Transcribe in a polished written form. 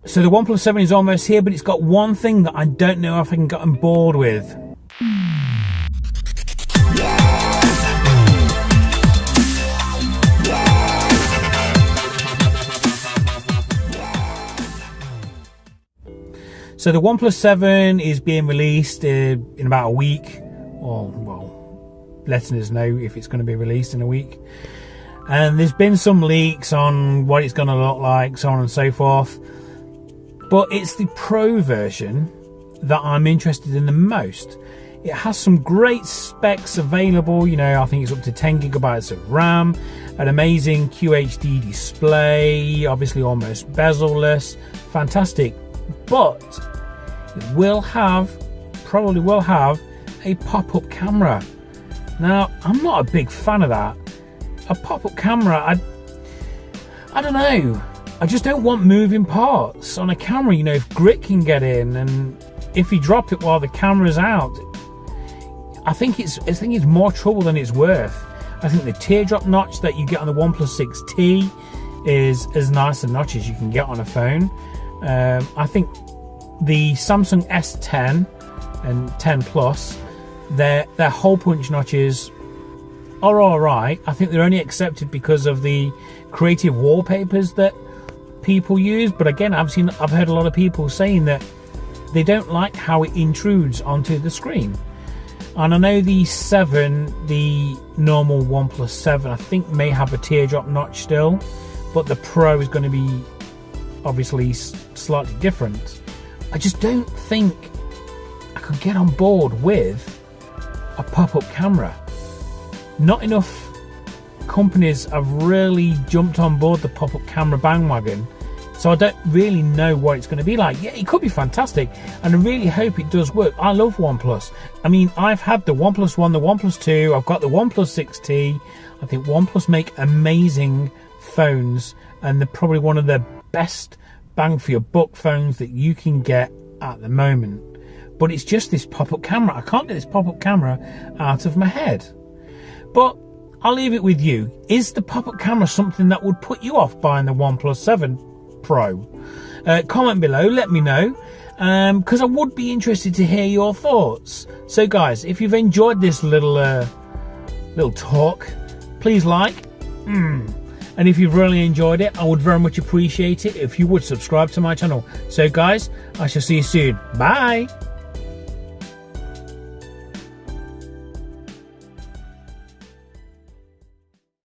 So the OnePlus 7 is almost here, but it's got one thing that I don't know if I can get on board with. So the OnePlus 7 is being released in about a week, or well, letting us know if it's going to be released in a week. And there's been some leaks on what it's going to look like, so on and so forth. But it's the Pro version that I'm interested in the most. It has some great specs available. You know, I think it's up to 10 gigabytes of RAM, an amazing QHD display, obviously almost bezel-less, fantastic. But it will have, probably will have, a pop-up camera. Now, I'm not a big fan of that. A pop-up camera, I don't know. I just don't want moving parts on a camera. You know, if grit can get in, and if you drop it while the camera's out, I think it's more trouble than it's worth. I think the teardrop notch that you get on the OnePlus 6T is as nice a notch as you can get on a phone. I think the Samsung S10 and 10 Plus, their hole punch notches are alright. I think they're only accepted because of the creative wallpapers that people use. But again, I've heard a lot of people saying that they don't like how it intrudes onto the screen. And I know the 7, the normal OnePlus 7, I think may have a teardrop notch still, but the Pro is going to be obviously slightly different. I just don't think I could get on board with a pop-up camera. Not enough companies have really jumped on board the pop-up camera bandwagon, so I don't really know what it's going to be like. Yeah, it could be fantastic, and I really hope it does work. I love OnePlus. I mean, I've had the OnePlus 1, the OnePlus 2, I've got the OnePlus 6T. I think OnePlus make amazing phones, and they're probably one of the best bang for your buck phones that you can get at the moment. But it's just this pop-up camera. I can't get this pop-up camera out of my head. But I'll leave it with you. Is the pop-up camera something that would put you off buying the OnePlus 7 Pro? Comment below, let me know, because I would be interested to hear your thoughts. So guys, if you've enjoyed this little talk, please like. And if you've really enjoyed it, I would very much appreciate it if you would subscribe to my channel. So guys, I shall see you soon. Bye.